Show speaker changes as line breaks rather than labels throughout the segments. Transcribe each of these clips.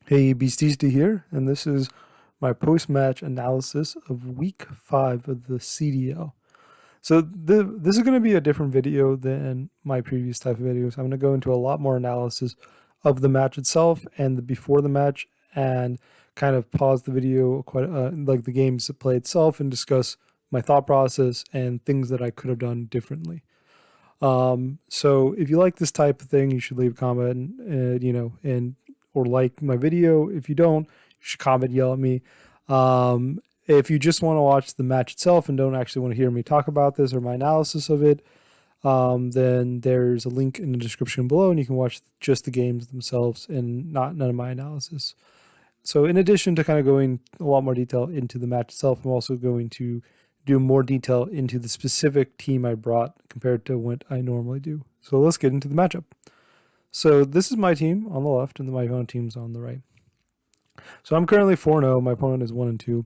Hey, Beastisty here, and this is my post-match analysis of Week 5 of the CDL. So this is going to be a different video than my previous type of videos. I'm going to go into a lot more analysis of the match itself and the before the match, and kind of pause the video quite like the games play itself and discuss my thought process and things that I could have done differently. So if you like this type of thing, you should leave a comment, and or like my video. If you don't, you should comment, yell at me. If you just want to watch the match itself and don't actually want to hear me talk about this or my analysis of it, then there's a link in the description below, and you can watch just the games themselves and none of my analysis. So in addition to kind of going a lot more detail into the match itself, I'm also going to do more detail into the specific team I brought compared to what I normally do. So let's get into the matchup. So this is my team on the left, and my opponent team's on the right. So I'm currently 4-0. My opponent is 1-2,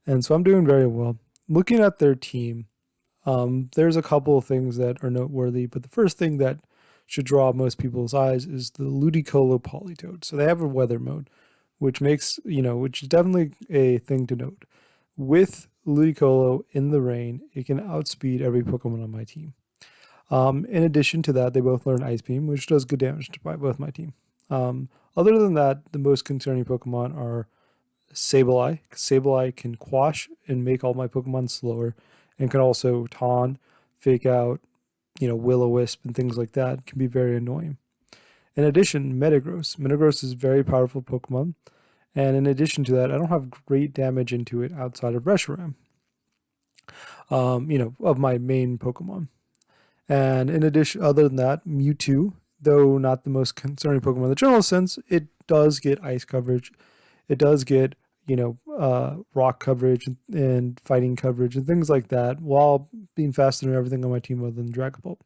and so I'm doing very well. Looking at their team, there's a couple of things that are noteworthy, but the first thing that should draw most people's eyes is the Ludicolo Politoed. So they have a weather mode, which which is definitely a thing to note. With Ludicolo in the rain, it can outspeed every Pokemon on my team. In addition to that, they both learn Ice Beam, which does good damage to both my team. Other than that, the most concerning Pokemon are Sableye. Sableye can quash and make all my Pokemon slower, and can also taunt, fake out, Will-O-Wisp and things like that. It can be very annoying. In addition, Metagross. Metagross is a very powerful Pokemon, and in addition to that, I don't have great damage into it outside of Reshiram, of my main Pokemon. And in addition, other than that, Mewtwo, though not the most concerning Pokemon in the general sense, it does get ice coverage. It does get, rock coverage and fighting coverage and things like that, while being faster than everything on my team other than Dragapult.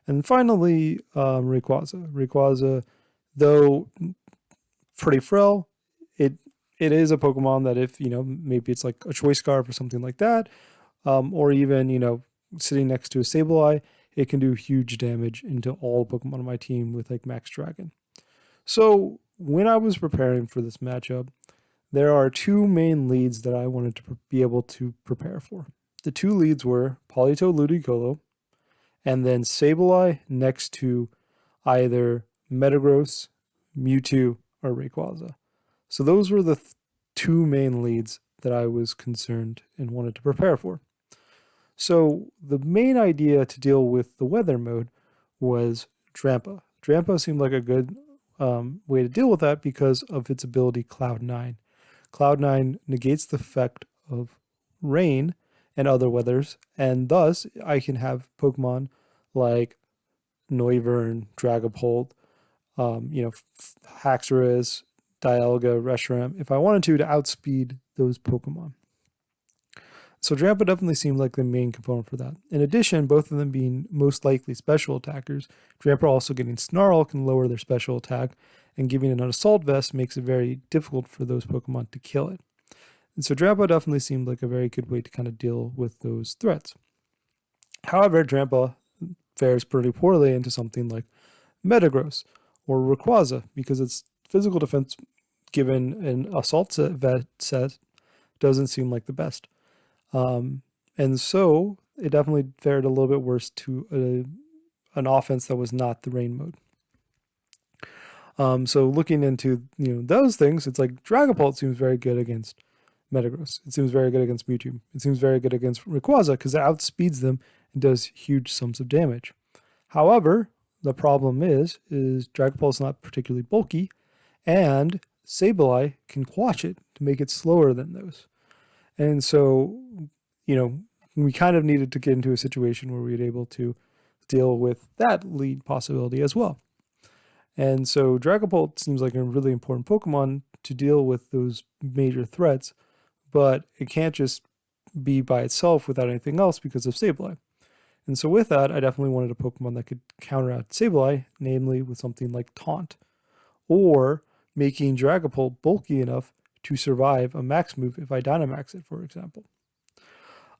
And finally, Rayquaza. Rayquaza, though pretty frail, it is a Pokemon that if, maybe it's like a Choice Scarf or something like that, or even, sitting next to a Sableye, it can do huge damage into all Pokemon on my team with like Max Dragon. So when I was preparing for this matchup, there are two main leads that I wanted to be able to prepare for. The two leads were Politoed Ludicolo, and then Sableye next to either Metagross, Mewtwo, or Rayquaza. So those were the two main leads that I was concerned and wanted to prepare for. So the main idea to deal with the weather mode was Drampa. Drampa seemed like a good way to deal with that because of its ability Cloud9. Cloud9 negates the effect of rain and other weathers, and thus I can have Pokemon like Noivern, Dragapult, Haxorus, Dialga, Reshiram, if I wanted to outspeed those Pokemon. So Drampa definitely seemed like the main component for that. In addition, both of them being most likely special attackers, Drampa also getting Snarl can lower their special attack, and giving it an Assault Vest makes it very difficult for those Pokemon to kill it. And so Drampa definitely seemed like a very good way to kind of deal with those threats. However, Drampa fares pretty poorly into something like Metagross or Rayquaza because its physical defense given an Assault set doesn't seem like the best. And so it definitely fared a little bit worse to an offense that was not the rain mode. So looking into those things, it's like Dragapult seems very good against Metagross. It seems very good against Mewtwo. It seems very good against Rayquaza because it outspeeds them and does huge sums of damage. However, the problem is Dragapult's not particularly bulky, and Sableye can quash it to make it slower than those. And so, we kind of needed to get into a situation where we were able to deal with that lead possibility as well. And so Dragapult seems like a really important Pokemon to deal with those major threats, but it can't just be by itself without anything else because of Sableye. And so with that, I definitely wanted a Pokemon that could counteract Sableye, namely with something like Taunt, or making Dragapult bulky enough to survive a max move if I Dynamax it, for example.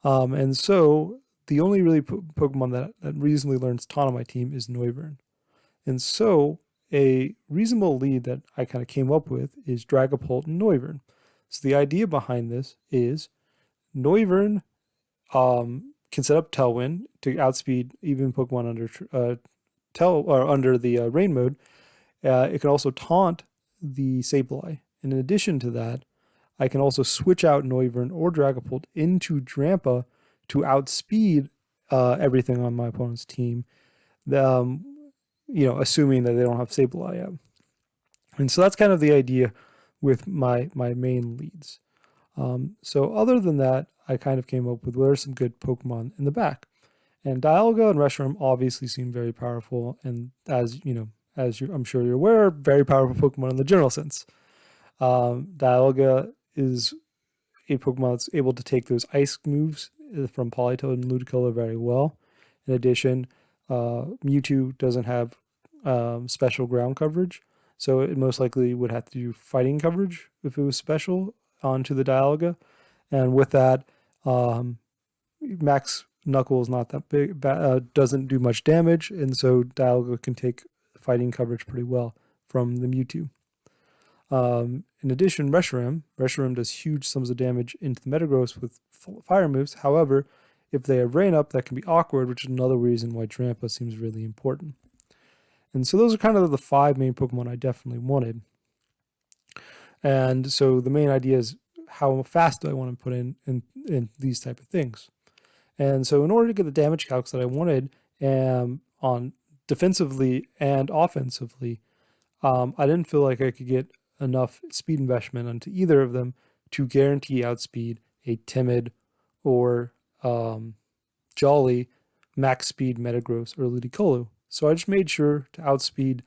And so the only really Pokemon that reasonably learns Taunt on my team is Noivern. And so a reasonable lead that I kind of came up with is Dragapult and Noivern. So the idea behind this is Noivern can set up Tailwind to outspeed even Pokemon under the Rain mode. It can also taunt the Sableye. And in addition to that, I can also switch out Noivern or Dragapult into Drampa to outspeed everything on my opponent's team. Assuming that they don't have Sableye out. And so that's kind of the idea with my main leads. So other than that, I kind of came up with what are some good Pokemon in the back. And Dialga and Reshiram obviously seem very powerful, and I'm sure you're aware, very powerful Pokemon in the general sense. Dialga is a Pokemon that's able to take those ice moves from Politoed and Ludicolo very well. In addition, Mewtwo doesn't have special ground coverage, so it most likely would have to do fighting coverage if it was special onto the Dialga. And with that, Max Knuckle is not that big, doesn't do much damage, and so Dialga can take fighting coverage pretty well from the Mewtwo. In addition, Reshiram does huge sums of damage into the Metagross with fire moves. However, if they have Rain Up, that can be awkward, which is another reason why Drampa seems really important. And so those are kind of the 5 main Pokemon I definitely wanted. And so the main idea is how fast do I want to put in these type of things. And so in order to get the damage calcs that I wanted on defensively and offensively, I didn't feel like I could get enough speed investment onto either of them to guarantee outspeed a timid or jolly max speed Metagross or Ludicolo. So I just made sure to outspeed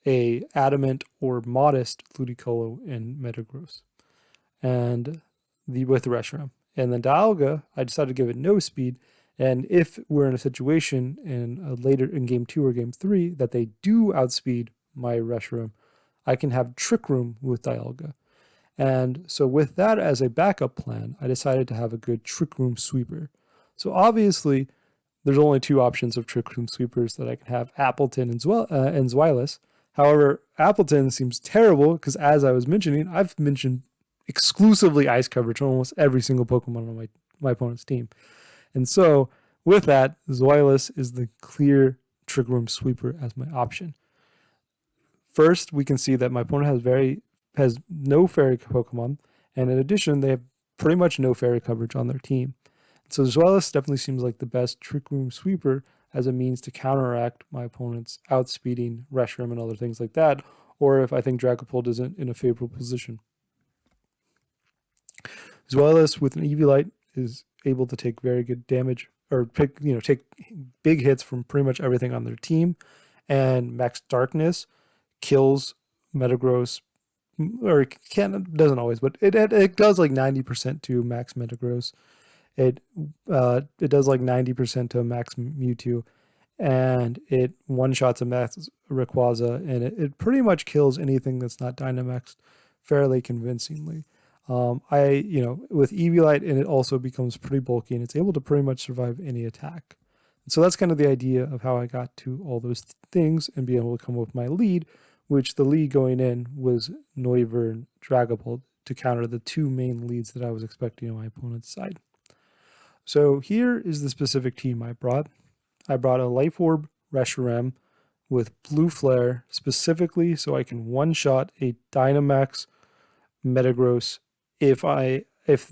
a adamant or modest Ludicolo and Metagross, and with the Reshiram. And then Dialga, I decided to give it no speed. And if we're in a situation later in game 2 or game 3 that they do outspeed my Reshiram, I can have Trick Room with Dialga. And so with that as a backup plan, I decided to have a good Trick Room sweeper. So obviously, there's only 2 options of Trick Room sweepers that I can have, Appleton and Zweilous. However, Appleton seems terrible because, as I was mentioning, I've mentioned exclusively ice coverage on almost every single Pokemon on my opponent's team. And so with that, Zweilous is the clear Trick Room sweeper as my option. First, we can see that my opponent has no fairy Pokemon, and in addition, they have pretty much no fairy coverage on their team. So Zweilous definitely seems like the best Trick Room sweeper as a means to counteract my opponent's outspeeding Reshiram and other things like that, or if I think Dragapult isn't in a favorable position. Zweilous with an Eviolite is able to take very good damage, or take big hits from pretty much everything on their team, and Max Darkness kills Metagross, or doesn't always, but it does like 90% to Max Metagross. It does like 90% to a Max Mewtwo, and it one-shots a Max Rayquaza, and it pretty much kills anything that's not Dynamaxed fairly convincingly. With Eviolite, and it also becomes pretty bulky, and it's able to pretty much survive any attack. And so that's kind of the idea of how I got to all those things and be able to come up with my lead, which the lead going in was Noivern Dragapult to counter the 2 main leads that I was expecting on my opponent's side. So here is the specific team I brought. I brought a Life Orb Reshiram with Blue Flare specifically so I can one-shot a Dynamax Metagross if I have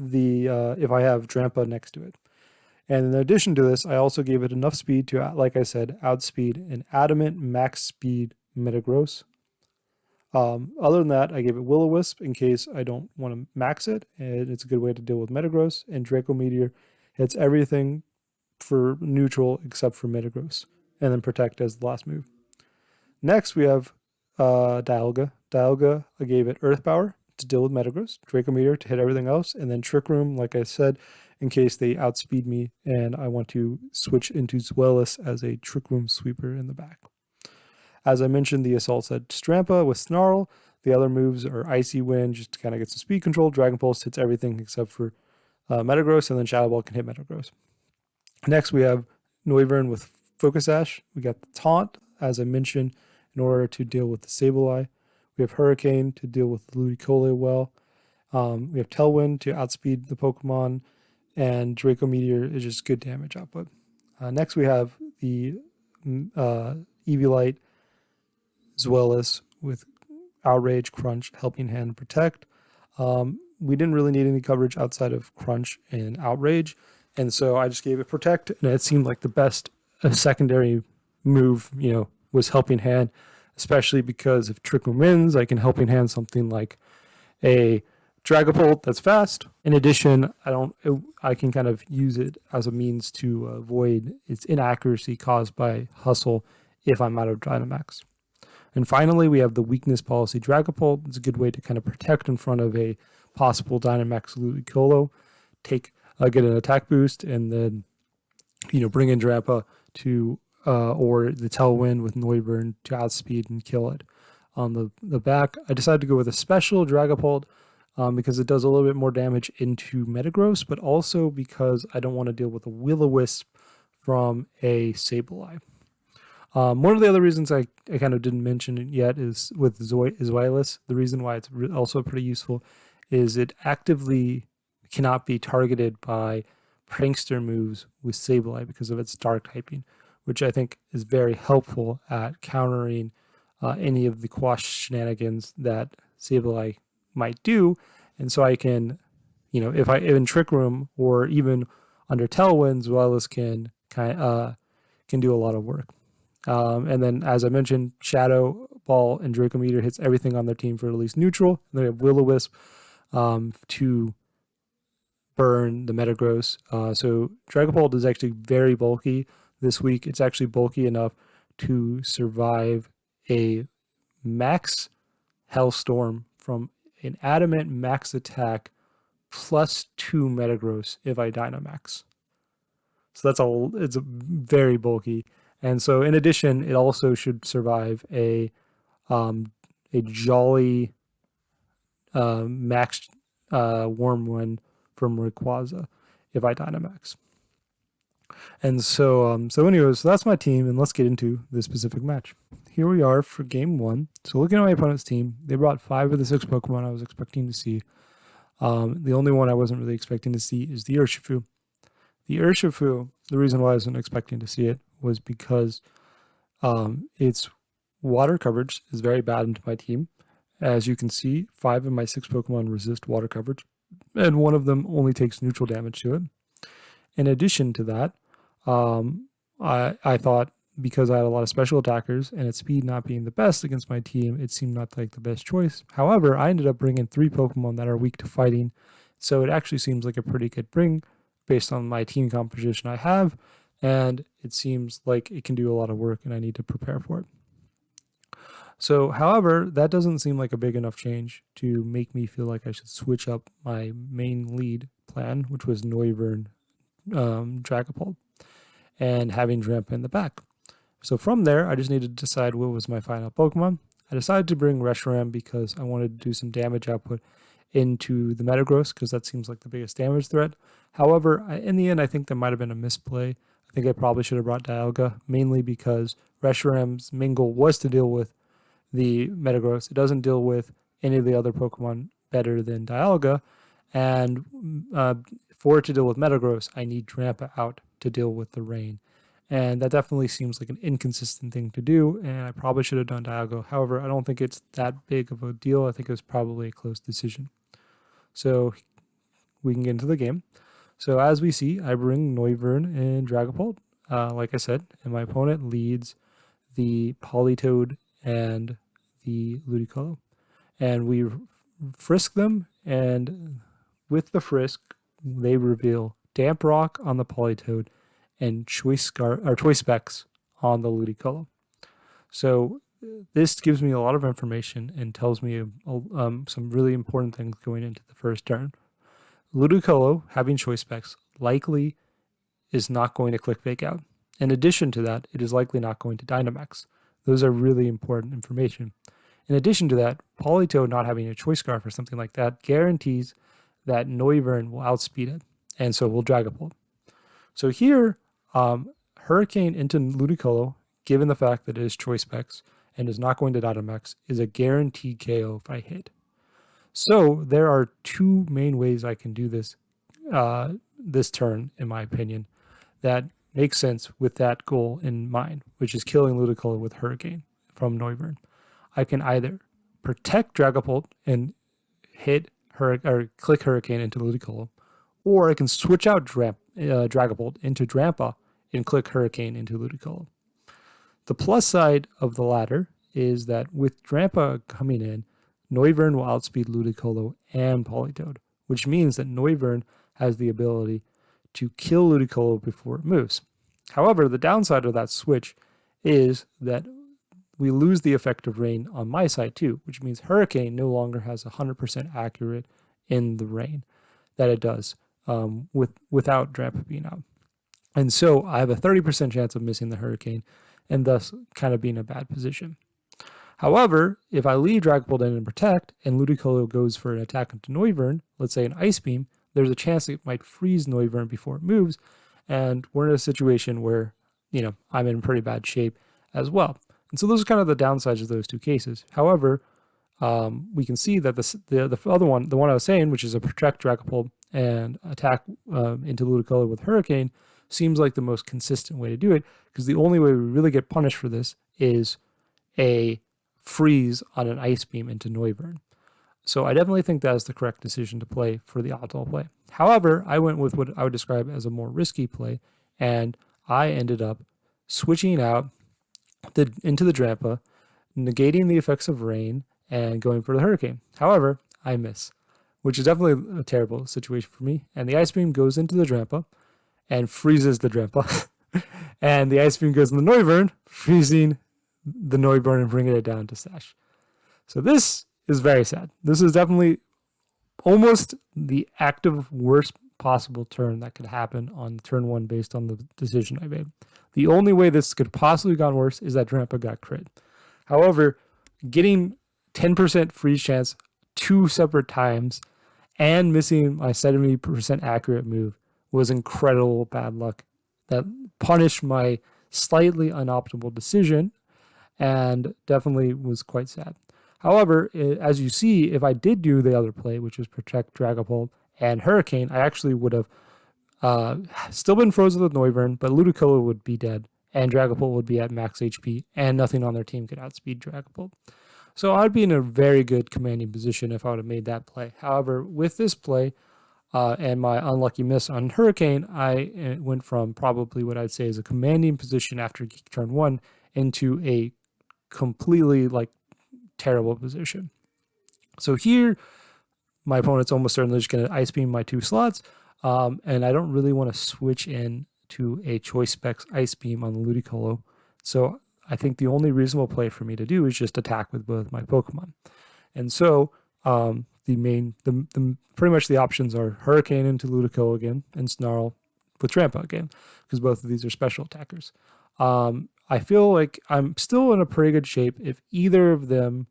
Drampa next to it. And in addition to this, I also gave it enough speed to, like I said, outspeed an adamant max speed Metagross. Other than that, I gave it Will-O-Wisp in case I don't want to max it, and it's a good way to deal with Metagross. And Draco Meteor hits everything for neutral except for Metagross, and then Protect as the last move. Next, we have Dialga. Dialga, I gave it Earth Power to deal with Metagross, Draco Meteor to hit everything else, and then Trick Room, like I said, in case they outspeed me and I want to switch into Zweilous as a Trick Room sweeper in the back. As I mentioned, the Assault's at Drampa with Snarl. The other moves are Icy Wind, just to kind of get some speed control. Dragon Pulse hits everything except for Metagross, and then Shadow Ball can hit Metagross. Next, we have Noivern with Focus Sash. We got the Taunt, as I mentioned. in order to deal with the Sableye. We have Hurricane to deal with the Ludicolo well. We have Tailwind to outspeed the Pokemon, and Draco Meteor is just good damage output. Next, we have the Eviolite Zweilous with Outrage, Crunch, Helping Hand, and Protect. We didn't really need any coverage outside of Crunch and Outrage, and so I just gave it Protect, and it seemed like the best secondary move, was Helping Hand, especially because if Trick Room wins, I can Helping Hand something like a Dragapult that's fast. In addition, I can kind of use it as a means to avoid its inaccuracy caused by Hustle if I'm out of Dynamax. And finally, we have the Weakness Policy Dragapult. It's a good way to kind of protect in front of a possible Dynamax Ludicolo, get an attack boost, and then bring in Drampa to or the Tailwind with Noivern to outspeed and kill it. On the back, I decided to go with a special Dragapult because it does a little bit more damage into Metagross, but also because I don't want to deal with a Will-O-Wisp from a Sableye. One of the other reasons I kind of didn't mention it yet is with Zweilous. The reason why it's also pretty useful is it actively cannot be targeted by Prankster moves with Sableye because of its Dark typing, which I think is very helpful at countering any of the quash shenanigans that Sableye might do. And so I can, if I in Trick Room or even under Tailwind, Zweilous can do a lot of work. And then, as I mentioned, Shadow Ball and Draco Meteor hits everything on their team for at least neutral. And they have Will-O-Wisp to burn the Metagross. So Dragapult is actually very bulky this week. It's actually bulky enough to survive a max Hellstorm from an Adamant max attack +2 Metagross if I Dynamax. So it's very bulky. And so in addition, it also should survive a Jolly max Wormwind from Rayquaza if I Dynamax. And so anyways, so that's my team, and let's get into this specific match. Here we are for game 1. So looking at my opponent's team, they brought 5 of the 6 Pokemon I was expecting to see. The only one I wasn't really expecting to see is the Urshifu. The Urshifu, the reason why I wasn't expecting to see it was because its water coverage is very bad into my team. As you can see, 5 of my 6 Pokemon resist water coverage, and one of them only takes neutral damage to it. In addition to that, I thought because I had a lot of special attackers and its speed not being the best against my team, it seemed not like the best choice. However, I ended up bringing 3 Pokemon that are weak to fighting, so it actually seems like a pretty good bring based on my team composition I have, and it seems like it can do a lot of work and I need to prepare for it. So, however, that doesn't seem like a big enough change to make me feel like I should switch up my main lead plan, which was Noivern, Dragapult, and having Drampa in the back. So from there, I just needed to decide what was my final Pokemon. I decided to bring Reshiram because I wanted to do some damage output into the Metagross because that seems like the biggest damage threat. However, in the end, I think that might have been a misplay. I think I probably should have brought Dialga, mainly because Reshiram's main goal was to deal with the Metagross. It doesn't deal with any of the other Pokemon better than Dialga, and for it to deal with Metagross, I need Drampa out to deal with the rain. And that definitely seems like an inconsistent thing to do, and I probably should have done Dialga. However, I don't think it's that big of a deal. I think it was probably a close decision. So we can get into the game. So as we see, I bring Noivern and Dragapult, like I said, and my opponent leads the Politoed and the Ludicolo. And we frisk them, and with the frisk, they reveal Damp Rock on the Politoed and Choice Specs on the Ludicolo. So this gives me a lot of information and tells me some really important things going into the first turn. Ludicolo, having Choice Specs, likely is not going to click Fake Out. In addition to that, it is likely not going to Dynamax. Those are really important information. In addition to that, Politoed not having a Choice Scarf or something like that guarantees that Noivern will outspeed it, and so will Dragapult. So here, Hurricane into Ludicolo, given the fact that it is Choice Specs, and is not going to Dynamax is a guaranteed KO if I hit. So there are two main ways I can do this this turn, in my opinion, that makes sense with that goal in mind, which is killing Ludicolo with Hurricane from Noivern. I can either protect Dragapult and hit or click Hurricane into Ludicolo, or I can switch out Dragapult into Drampa and click Hurricane into Ludicolo. The plus side of the latter is that with Drampa coming in, Noivern will outspeed Ludicolo and Politoed, which means that Noivern has the ability to kill Ludicolo before it moves. However, the downside of that switch is that we lose the effect of rain on my side too, which means Hurricane no longer has 100% accurate in the rain that it does without Drampa being out. And so I have a 30% chance of missing the Hurricane and thus kind of being in a bad position. However, if I leave Dragapult in and protect, and Ludicolo goes for an attack into Noivern, let's say an Ice Beam, there's a chance it might freeze Noivern before it moves, and we're in a situation where, I'm in pretty bad shape as well. And so those are kind of the downsides of those two cases. However, we can see that the other one, the one I was saying, which is a protect Dragapult and attack into Ludicolo with Hurricane, seems like the most consistent way to do it, because the only way we really get punished for this is a freeze on an Ice Beam into Noivern. So I definitely think that is the correct decision to play for the optimal play. However, I went with what I would describe as a more risky play, and I ended up switching out into the Drampa, negating the effects of rain, and going for the Hurricane. However, I miss, which is definitely a terrible situation for me. And the Ice Beam goes into the Drampa and freezes the Drampa. And the Ice Beam goes in the Noivern, freezing the Noivern and bringing it down to Sash. So this is very sad. This is definitely almost the active worst possible turn that could happen on turn one based on the decision I made. The only way this could possibly have gone worse is that Drampa got crit. However, getting 10% freeze chance 2 separate times and missing my 70% accurate move was incredible bad luck that punished my slightly unoptimal decision and definitely was quite sad. However, as you see, if I did do the other play, which was protect Dragapult and Hurricane, I actually would have still been frozen with Noivern, but Ludicolo would be dead, and Dragapult would be at max HP, and nothing on their team could outspeed Dragapult. So I'd be in a very good commanding position if I would have made that play. However, with this play and my unlucky miss on Hurricane, I went from probably what I'd say is a commanding position after turn 1 into a completely terrible position. So here, my opponent's almost certainly just going to Ice Beam my 2 slots, and I don't really want to switch in to a Choice Specs Ice Beam on the Ludicolo. So I think the only reasonable play for me to do is just attack with both my Pokemon. And so pretty much the options are Hurricane into Ludicolo again and Snarl with Trampa again, because both of these are special attackers. I feel like I'm still in a pretty good shape if either of them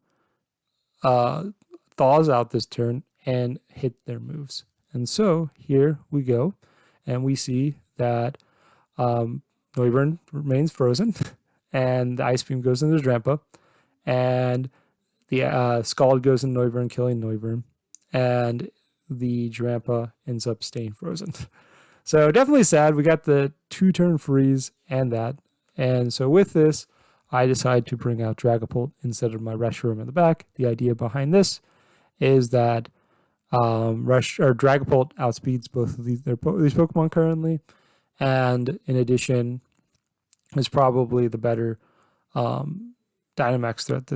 thaws out this turn and hit their moves. And so here we go, and we see that Noivern remains frozen, and the Ice Beam goes into Drampa, and the Scald goes into Noivern, killing Noivern, and the Drampa ends up staying frozen. So definitely sad. We got the 2-turn freeze and that. And so with this, I decide to bring out Dragapult instead of my Reshiram in the back. The idea behind this is that Dragapult outspeeds both of these Pokemon currently, and in addition, is probably the better Dynamax threat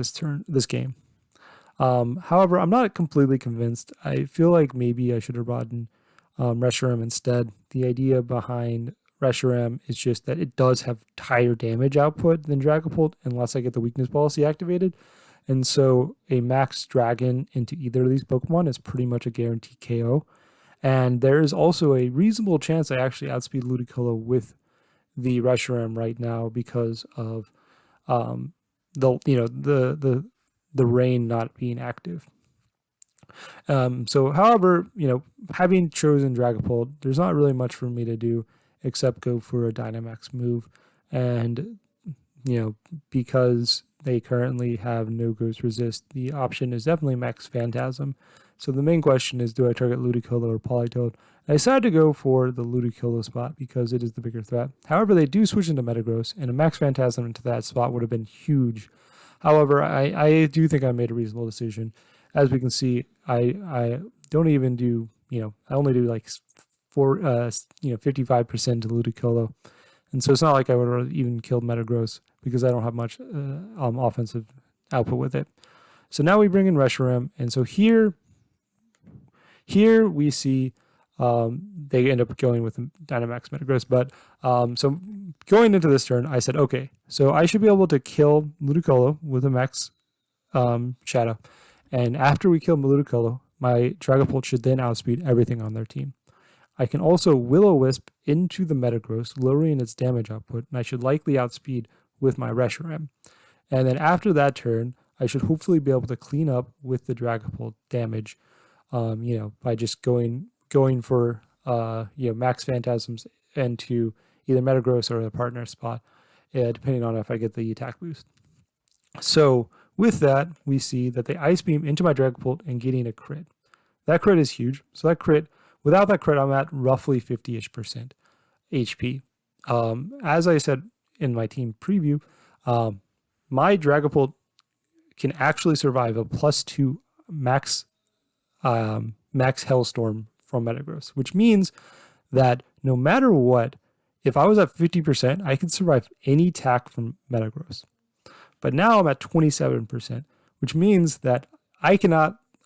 this game. However, I'm not completely convinced. I feel like maybe I should have brought in Reshiram instead. The idea behind Reshiram is just that it does have higher damage output than Dragapult unless I get the weakness policy activated. And so a max dragon into either of these Pokemon is pretty much a guaranteed KO. And there is also a reasonable chance I actually outspeed Ludicolo with the Reshiram right now because of the rain not being active. So however, having chosen Dragapult, there's not really much for me to do except go for a Dynamax move. And, because they currently have no ghost resist, the option is definitely Max Phantasm. So the main question is, do I target Ludicolo or Politoed? I decided to go for the Ludicolo spot because it is the bigger threat. However, they do switch into Metagross, and a Max Phantasm into that spot would have been huge. However, I do think I made a reasonable decision. As we can see, I don't even do, I only do like 55% to Ludicolo. And so it's not like I would have even killed Metagross because I don't have much offensive output with it. So now we bring in Reshiram, and so here we see they end up going with Dynamax Metagross. But so going into this turn, I said, okay, so I should be able to kill Ludicolo with a Max Shadow. And after we kill Ludicolo, my Dragapult should then outspeed everything on their team. I can also Will-O-Wisp into the Metagross, lowering its damage output, and I should likely outspeed with my Reshiram. And then after that turn, I should hopefully be able to clean up with the Dragapult damage, by just going for Max Phantasms into either Metagross or the partner spot, depending on if I get the attack boost. So with that, we see that they Ice Beam into my Dragapult and getting a crit. That crit is huge. So that crit, without that crit, I'm at roughly 50-ish% HP. As I said in my team preview, my Dragapult can actually survive a +2 max Hellstorm from Metagross, which means that no matter what, if I was at 50%, I could survive any attack from Metagross. But now I'm at 27%, which means that I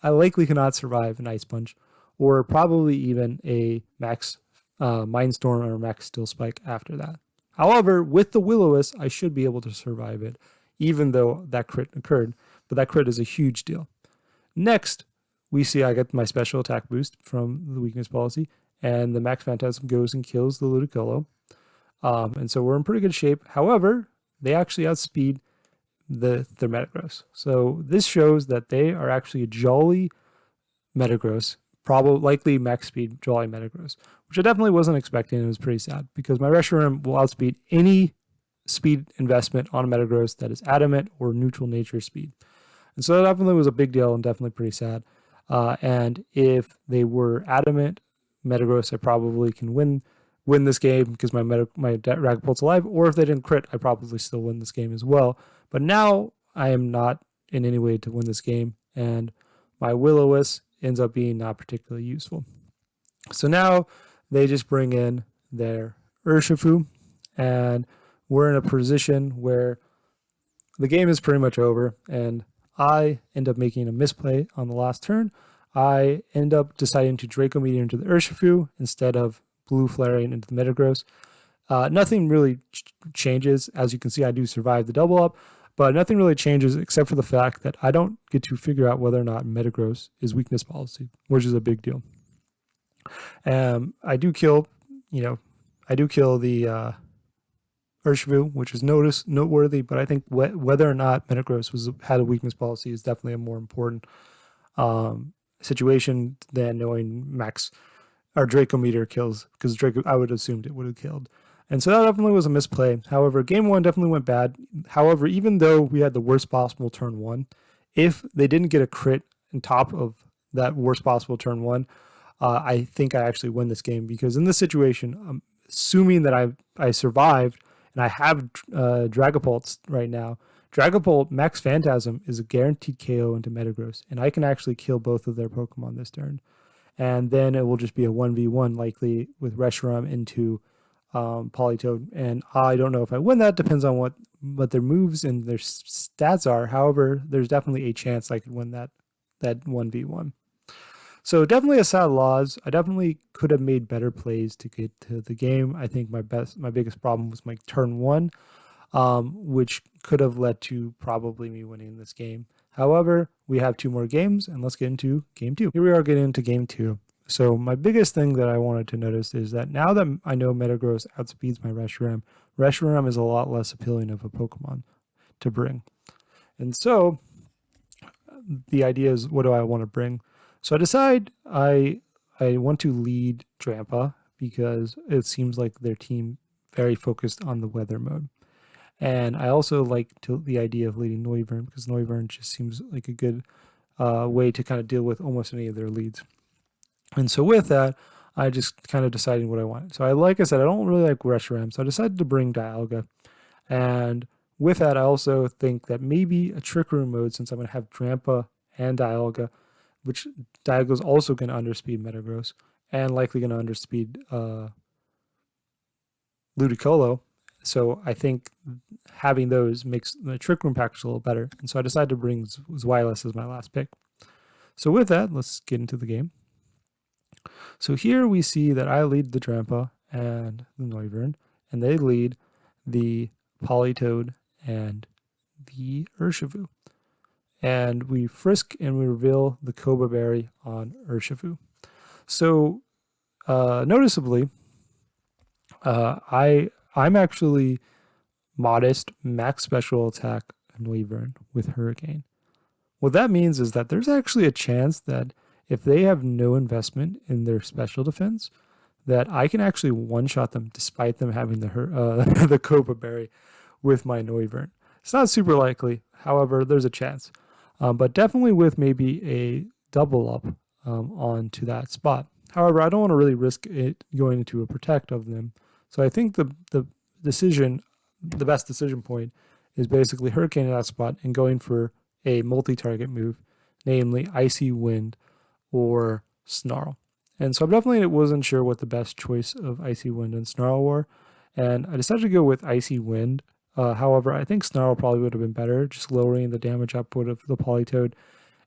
likely cannot survive an Ice Punch, or probably even a Max Mindstorm or Max Steel Spike after that. However, with the Will-O-Wisp, I should be able to survive it, even though that crit occurred, but that crit is a huge deal. Next, we see I get my special attack boost from the weakness policy, and the Max Phantasm goes and kills the Ludicolo. And so we're in pretty good shape. However, they actually outspeed their Metagross. So this shows that they are actually a jolly Metagross, probably likely max speed jolly Metagross, which I definitely wasn't expecting. It was pretty sad because my Reshiram will outspeed any speed investment on a Metagross that is adamant or neutral nature speed. And so that definitely was a big deal and definitely pretty sad. And if they were adamant Metagross, I probably can win this game because my Dragapult's alive, or if they didn't crit, I probably still win this game as well. But now I am not in any way to win this game, and my Will-O-Wisp ends up being not particularly useful. So now they just bring in their Urshifu, and we're in a position where the game is pretty much over, and I end up making a misplay on the last turn. I end up deciding to Draco Meteor into the Urshifu instead of Blue Flaring into the Metagross. Nothing really changes. As you can see, I do survive the double up, but nothing really changes except for the fact that I don't get to figure out whether or not Metagross is weakness policy, which is a big deal. I do kill the Urshifu, which is noteworthy, but I think whether or not Metagross had a weakness policy is definitely a more important situation than knowing Max or Draco Meteor kills, because Draco, I would have assumed it would have killed. And so that definitely was a misplay. However, game one definitely went bad. However, even though we had the worst possible turn one, if they didn't get a crit on top of that worst possible turn one, I think I actually win this game, because in this situation, assuming that I survived and I have Dragapults right now, Dragapult Max Phantasm is a guaranteed KO into Metagross, and I can actually kill both of their Pokemon this turn. And then it will just be a 1v1 likely with Reshiram into Politoed. And I don't know if I win that. Depends on what their moves and their stats are. However, there's definitely a chance I could win that 1v1. So definitely a sad loss. I definitely could have made better plays to get to the game. I think my biggest problem was my turn one, which could have led to probably me winning this game. However, we have two more games, and let's get into game two. Here we are getting into game two. So my biggest thing that I wanted to notice is that now that I know Metagross outspeeds my Reshiram, Reshiram is a lot less appealing of a Pokemon to bring. And so the idea is, what do I want to bring? So I decide I want to lead Drampa because it seems like their team very focused on the weather mode. And I also like the idea of leading Noivern because Noivern just seems like a good way to kind of deal with almost any of their leads. And so with that, I just kind of decided what I wanted. So like I said, I don't really like Reshiram, so I decided to bring Dialga. And with that, I also think that maybe a Trick Room mode, since I'm going to have Drampa and Dialga, which Dialga is also going to underspeed Metagross and likely going to underspeed Ludicolo. So I think having those makes the Trick Room package a little better. And so I decided to bring Zweilous as my last pick. So with that, let's get into the game. So here we see that I lead the Drampa and the Noivern, and they lead the Politoed and the Urshifu. And we frisk and we reveal the Cobra Berry on Urshifu. So noticeably, I'm actually modest max special attack Noivern with Hurricane. What that means is that there's actually a chance that if they have no investment in their special defense, that I can actually one-shot them despite them having the Cobra Berry with my Noivern. It's not super likely, however, there's a chance. But definitely with maybe a double up onto that spot. However, I don't want to really risk it going into a protect of them. So I think the best decision point is basically Hurricane at that spot and going for a multi-target move, namely Icy Wind or Snarl. And so I definitely wasn't sure what the best choice of Icy Wind and Snarl were, and I decided to go with Icy Wind. However, I think Snarl probably would have been better, just lowering the damage output of the Politoed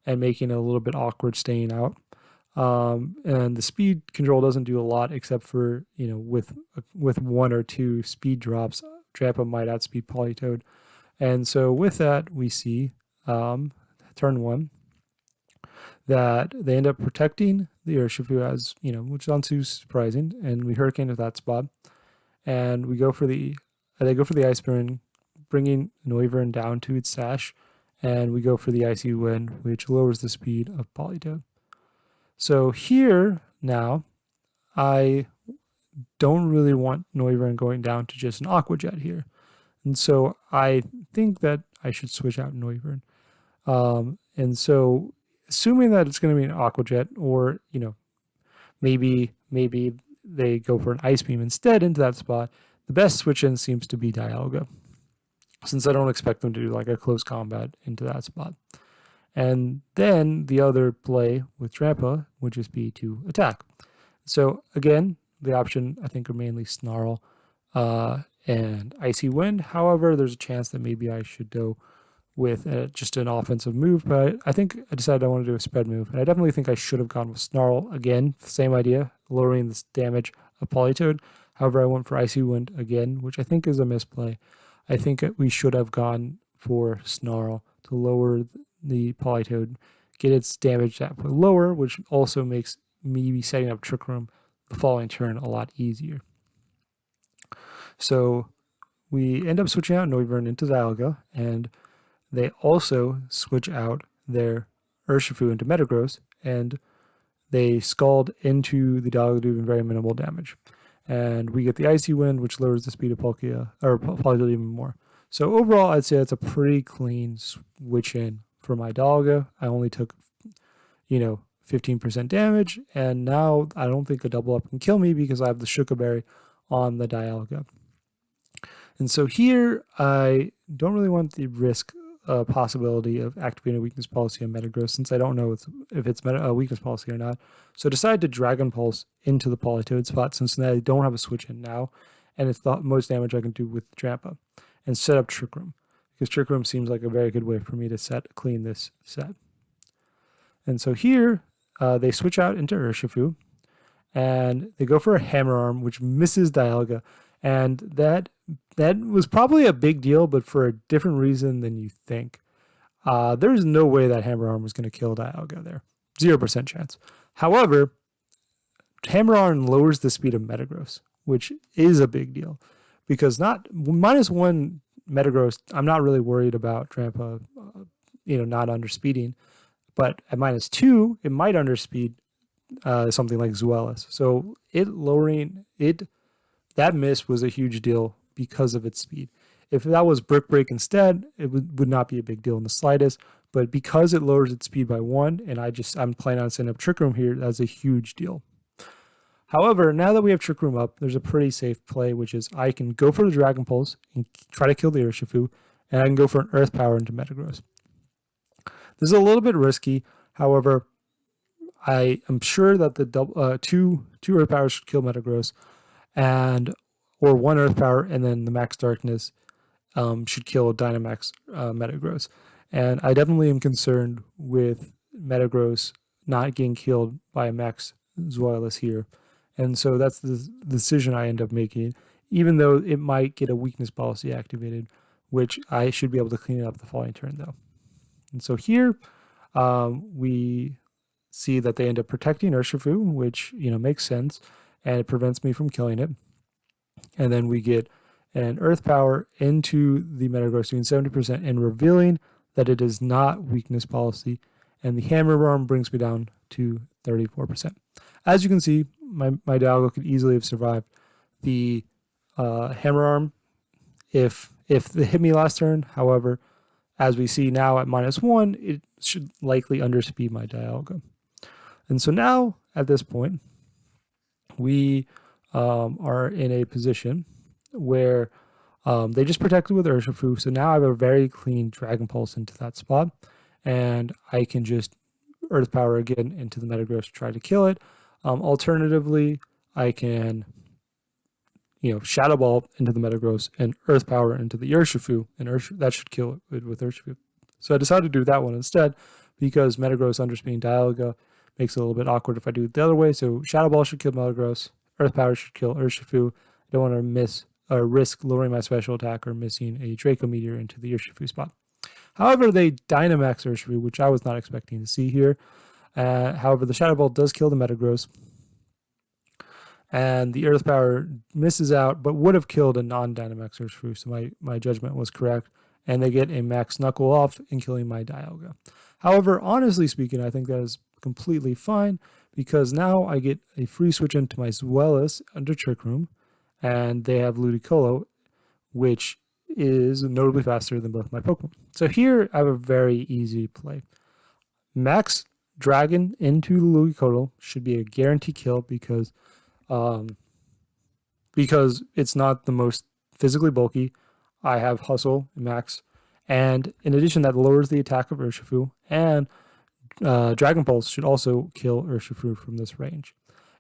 and making it a little bit awkward staying out. And the speed control doesn't do a lot except for, with one or two speed drops, Drampa might outspeed Politoed. And so with that, we see turn one that they end up protecting the Urshifu as, which is not too surprising, and we Hurricane at that spot. And we go for they go for the Ice Burn, bringing Noivern down to its sash, and we go for the Icy Wind, which lowers the speed of Politoed. So here now, I don't really want Noivern going down to just an Aqua Jet here. And so I think that I should switch out Noivern. And so assuming that it's going to be an Aqua Jet, or, maybe they go for an Ice Beam instead into that spot, the best switch in seems to be Dialga, since I don't expect them to do like a close combat into that spot. And then the other play with Drampa would just be to attack. So again, the option I think are mainly Snarl and Icy Wind. However, there's a chance that maybe I should go with just an offensive move, but I think I decided I want to do a spread move, and I definitely think I should have gone with Snarl again. Same idea, lowering the damage of Politoed. However, I went for Icy Wind again, which I think is a misplay. I think we should have gone for Snarl to lower the Politoed, get its damage output lower, which also makes me setting up Trick Room the following turn a lot easier. So we end up switching out Noivern into Dialga, and they also switch out their Urshifu into Metagross, and they Scald into the Dialga, doing very minimal damage. And we get the Icy Wind, which lowers the speed of Politoed even more. So overall, I'd say it's a pretty clean switch in for my Dialga. I only took, 15% damage, and now I don't think a double up can kill me because I have the Shuka Berry on the Dialga. And so here, I don't really want the risk possibility of activating a weakness policy on Metagross, since I don't know if it's a weakness policy or not. So I decided to Dragon Pulse into the Politoed spot, since I don't have a switch in now, and it's the most damage I can do with Drampa, and set up Trick Room, because Trick Room seems like a very good way for me to clean this set. And so here, they switch out into Urshifu, and they go for a Hammer Arm, which misses Dialga, and that was probably a big deal, but for a different reason than you think. There's no way that Hammer Arm was going to kill Dialga there. 0% chance. However, Hammer Arm lowers the speed of Metagross, which is a big deal, because -1 Metagross, I'm not really worried about Drampa, not underspeeding, but at -2, it might underspeed something like Zweilous. So that miss was a huge deal because of its speed. If that was Brick Break instead, it would not be a big deal in the slightest. But because it lowers its speed by 1, and I'm planning on setting up Trick Room here, that's a huge deal. However, now that we have Trick Room up, there's a pretty safe play, which is I can go for the Dragon Pulse and try to kill the Urshifu, and I can go for an Earth Power into Metagross. This is a little bit risky. However, I am sure that the two Earth Powers should kill Metagross, or one Earth Power, and then the Max Darkness should kill Dynamax Metagross. And I definitely am concerned with Metagross not getting killed by a Max Zweilous here. And so that's the decision I end up making, even though it might get a weakness policy activated, which I should be able to clean up the following turn though. And so here we see that they end up protecting Urshifu, which makes sense, and it prevents me from killing it. And then we get an Earth Power into the Metagross doing 70% and revealing that it is not weakness policy, and the Hammer Arm brings me down to 34%. As you can see, my Dialga could easily have survived the Hammer Arm if it hit me last turn. However, as we see now at -1, it should likely underspeed my Dialga. And so now, at this point, we are in a position where they just protected with Urshifu, so now I have a very clean Dragon Pulse into that spot, and I can just Earth Power again into the Metagross to try to kill it. Alternatively, I can Shadow Ball into the Metagross and Earth Power into the Urshifu, and that should kill it with Urshifu. So I decided to do that one instead, because Metagross underspeeding Dialga makes it a little bit awkward if I do it the other way. So Shadow Ball should kill Metagross, Earth Power should kill Urshifu. I don't want to risk lowering my special attack or missing a Draco Meteor into the Urshifu spot. However, they Dynamax Urshifu, which I was not expecting to see here. However, the Shadow Ball does kill the Metagross, and the Earth Power misses out, but would have killed a non-Dynamax Urshifu, so my judgment was correct, and they get a Max Knuckle off in killing my Dialga. However, honestly speaking, I think that is completely fine, because now I get a free switch into my Zweilous under Trick Room, and they have Ludicolo, which is notably faster than both my Pokemon. So here I have a very easy play. Max Dragon into Ludicolo should be a guarantee kill, because it's not the most physically bulky. I have Hustle and Max, and in addition, that lowers the attack of Urshifu, and Dragon Pulse should also kill Urshifu from this range.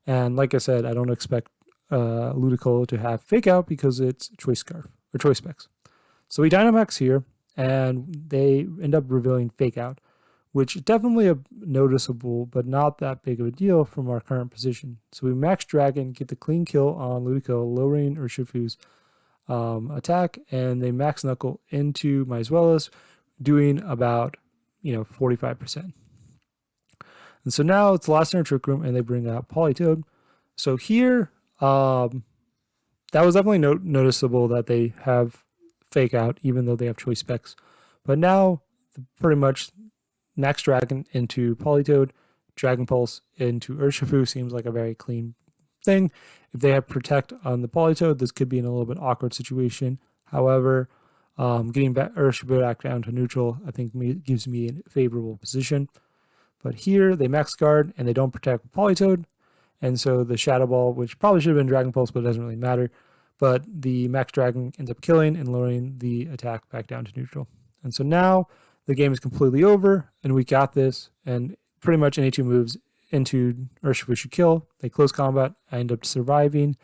And like I said, I don't expect Ludicolo to have Fake Out because it's Choice Scarf or Choice Specs. So we Dynamax here, and they end up revealing Fake Out, which is definitely a noticeable but not that big of a deal from our current position. So we Max Dragon, get the clean kill on Ludicolo, lowering Urshifu's attack, and they Max Knuckle into my Zweilous, doing about 45%. And so now it's the last turn of Trick Room, and they bring out Politoed. So here, that was definitely noticeable that they have Fake Out, even though they have Choice Specs. But now, pretty much, Max Dragon into Politoed, Dragon Pulse into Urshifu seems like a very clean thing. If they have Protect on the Politoed, this could be in a little bit awkward situation. However, getting Urshifu back down to neutral, I think gives me a favorable position. But here, they Max Guard, and they don't protect with Politoed, and so the Shadow Ball, which probably should have been Dragon Pulse, but it doesn't really matter, but the Max Dragon ends up killing and lowering the attack back down to neutral. And so now the game is completely over, and we got this, and pretty much any two moves into Urshifu should kill. They close combat, I end up surviving,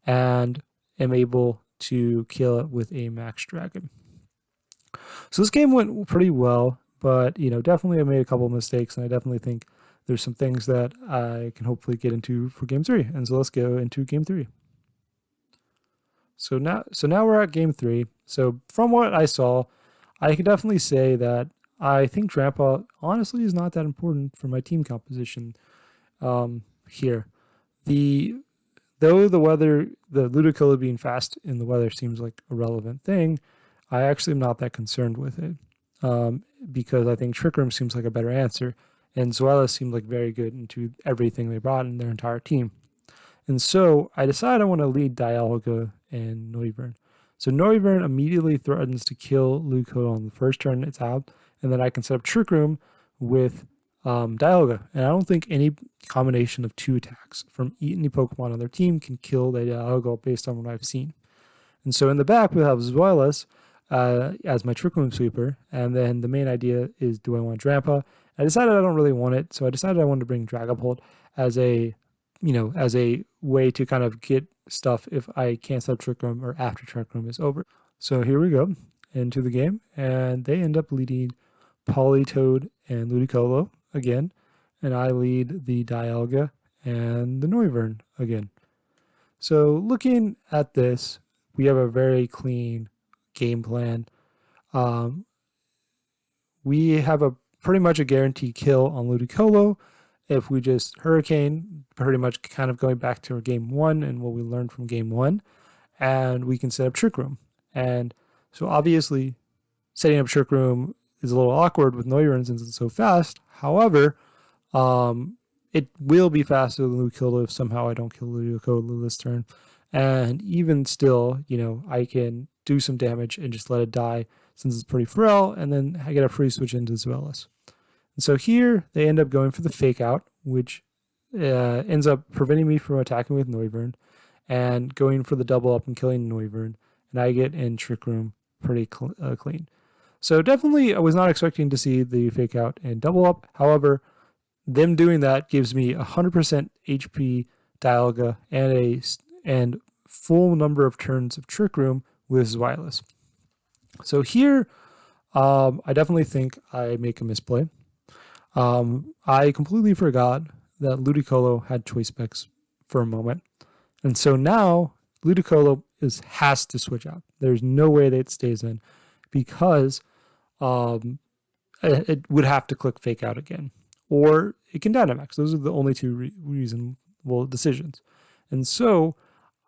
and am able to kill it with a Max Dragon. So this game went pretty well, but definitely I made a couple of mistakes, and I definitely think there's some things that I can hopefully get into for Game 3. And so let's go into Game 3. So now we're at Game 3. So from what I saw, I can definitely say that I think Trampa honestly is not that important for my team composition here. Though the Ludicolo being fast in the weather seems like a relevant thing, I actually am not that concerned with it, because I think Trick Room seems like a better answer, and Zweilous seemed like very good into everything they brought in their entire team. And so I decided I want to lead Dialga and Noivern. So Noivern immediately threatens to kill Ludicolo on the first turn it's out, and then I can set up Trick Room with Dialga. And I don't think any combination of 2 attacks from any Pokemon on their team can kill the Dialga based on what I've seen. And so in the back, we'll have Zweilous as my Trick Room sweeper. And then the main idea is, do I want Drampa? I decided I don't really want it, so I decided I wanted to bring Dragapult as a, as a way to kind of get stuff if I can't set up Trick Room or after Trick Room is over. So here we go into the game, and they end up leading Politoed and Ludicolo again, and I lead the Dialga and the Noivern again. So looking at this, we have a very clean game plan. We have a pretty much a guaranteed kill on Ludicolo if we just Hurricane, pretty much kind of going back to our game 1 and what we learned from game 1, and we can set up Trick Room. And so obviously setting up Trick Room is a little awkward with Noivern since it's so fast. However, it will be faster than Ludicolo if somehow I don't kill Ludicolo this turn. And even still, I can do some damage and just let it die since it's pretty frail, and then I get a free switch into Zweilous. And so here, they end up going for the Fake Out, which ends up preventing me from attacking with Noivern, and going for the double up and killing Noivern, and I get in Trick Room pretty clean. So definitely, I was not expecting to see the Fake Out and double up. However, them doing that gives me 100% HP Dialga and full number of turns of Trick Room with Zweilous. So here, I definitely think I make a misplay. I completely forgot that Ludicolo had choice specs for a moment. And so now Ludicolo has to switch out. There's no way that it stays in because it would have to click Fake Out again. Or it can Dynamax. Those are the only 2 reasonable decisions. And so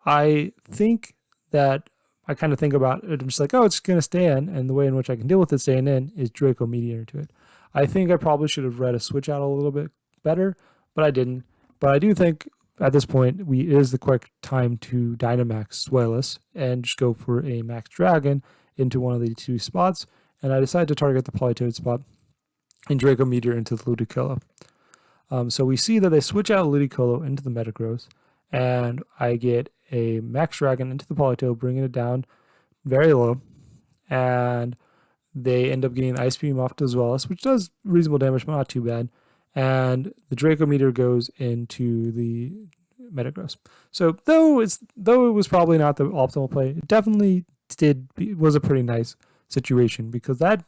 I think that I kind of think about it. I'm just like, oh, it's going to stay in. And the way in which I can deal with it staying in is Draco Meteor to it. I think I probably should have read a switch out a little bit better, but I didn't. But I do think at this point, it is the quick time to Dynamax Zweilous and just go for a Max Dragon into one of the 2 spots. And I decided to target the Politoed spot and Draco Meteor into the Ludicolo. So we see that they switch out Ludicolo into the Metagross, and I get a Max Dragon into the Politoed, bringing it down very low, and they end up getting Ice Beam off to Zweilous, which does reasonable damage, but not too bad, and the Draco Meteor goes into the Metagross. So though it was probably not the optimal play, it definitely was a pretty nice situation because that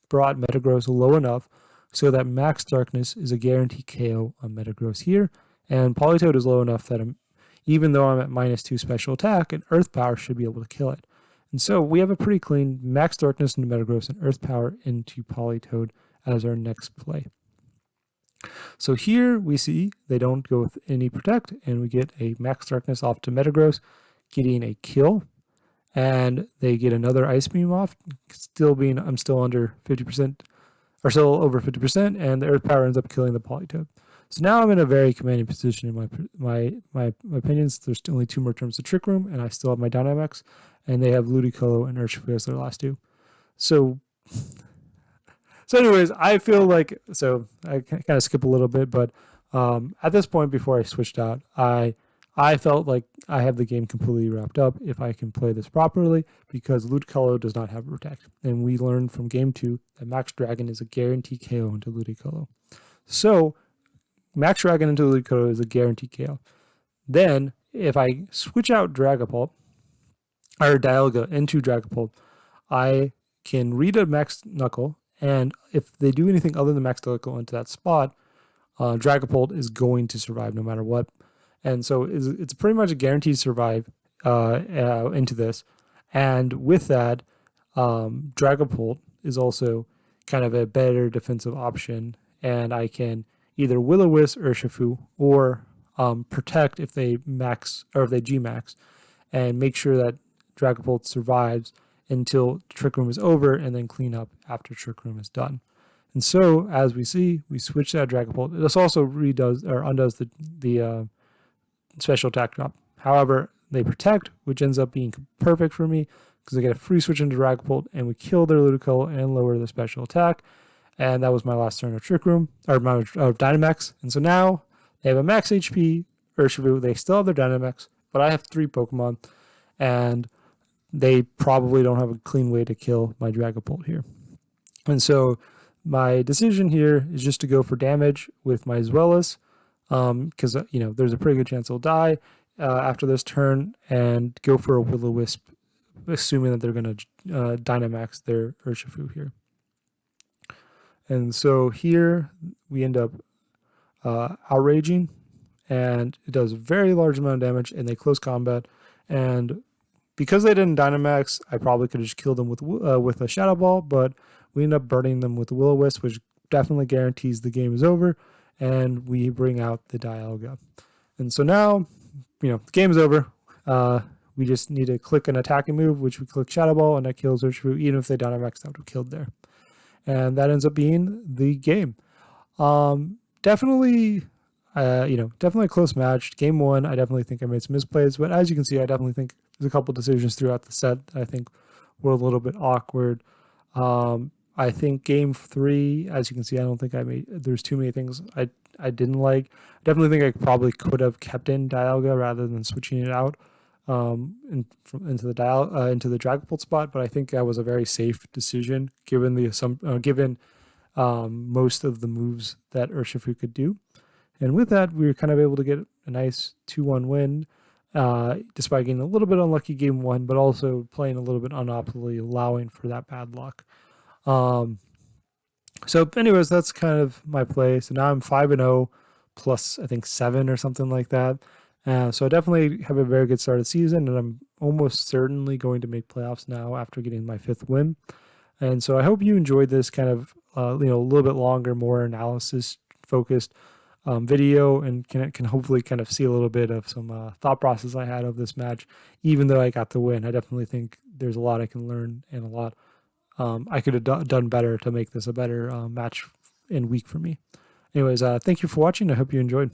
brought Metagross low enough so that Max Darkness is a guaranteed KO on Metagross here, and Politoed is low enough that even though I'm at -2 special attack, an Earth Power should be able to kill it. And so we have a pretty clean Max Darkness into Metagross and Earth Power into Politoed as our next play. So here we see they don't go with any Protect, and we get a Max Darkness off to Metagross, getting a kill, and they get another Ice Beam off, I'm still under 50%, or still over 50%, and the Earth Power ends up killing the Politoed. So now I'm in a very commanding position in my opinions. There's only 2 more turns to Trick Room, and I still have my Dynamax, and they have Ludicolo and Urshifu as their last 2. So anyways, I feel like, so I kind of skip a little bit, but at this point before I switched out, I felt like I have the game completely wrapped up if I can play this properly, because Ludicolo does not have Protect. And we learned from game 2 that Max Dragon is a guaranteed KO into Ludicolo. So Max Dragon into Ludicolo is a guaranteed KO. Then if I switch out Dragapult, or Dialga into Dragapult, I can read a Max Knuckle, and if they do anything other than Max Knuckle into that spot, Dragapult is going to survive no matter what. And so it's pretty much a guaranteed survive into this. And with that, Dragapult is also kind of a better defensive option, and I can either Will-O-Wisp Urshifu or Protect if they max or if they G-max, and make sure that Dragapult survives until Trick Room is over, and then clean up after Trick Room is done. And so, as we see, we switch that Dragapult. This also redoes or undoes the special attack drop. However, they Protect, which ends up being perfect for me, because they get a free switch into Dragapult, and we kill their Ludicolo and lower their special attack. And that was my last turn of Trick Room, or my Dynamax. And so now they have a max HP Urshifu. They still have their Dynamax, but I have 3 Pokemon, and they probably don't have a clean way to kill my Dragapult here. And so my decision here is just to go for damage with my Zweilous, because there's a pretty good chance it'll die after this turn, and go for a Will-O-Wisp, assuming that they're going to Dynamax their Urshifu here. And so here we end up outraging, and it does a very large amount of damage, and they close combat. And because they didn't Dynamax, I probably could have just killed them with a Shadow Ball, but we end up burning them with a Will-O-Wisp, which definitely guarantees the game is over, and we bring out the Dialga. And so now, the game is over. We just need to click an attacking move, which we click Shadow Ball, and that kills Urshifu. Even if they Dynamax, that would have killed there. And that ends up being the game. Definitely a close match. Game 1, I definitely think I made some misplays, but as you can see, I definitely think there's a couple decisions throughout the set that I think were a little bit awkward. I think game 3, as you can see, I don't think there's too many things I didn't like. I definitely think I probably could have kept in Dialga rather than switching it out into the Dragapult spot, but I think that was a very safe decision given most of the moves that Urshifu could do. And with that, we were kind of able to get a nice 2-1 win, despite getting a little bit unlucky game 1, but also playing a little bit unoptimally, allowing for that bad luck. So anyways, that's kind of my play. So now I'm 5-0 plus, I think, 7 or something like that. So I definitely have a very good start of the season, and I'm almost certainly going to make playoffs now after getting my 5th win. And so I hope you enjoyed this kind of, a little bit longer, more analysis-focused video, and can hopefully kind of see a little bit of some thought process I had of this match. Even though I got the win, I definitely think there's a lot I can learn and a lot I could have done better to make this a better match and week for me. Anyways, thank you for watching. I hope you enjoyed.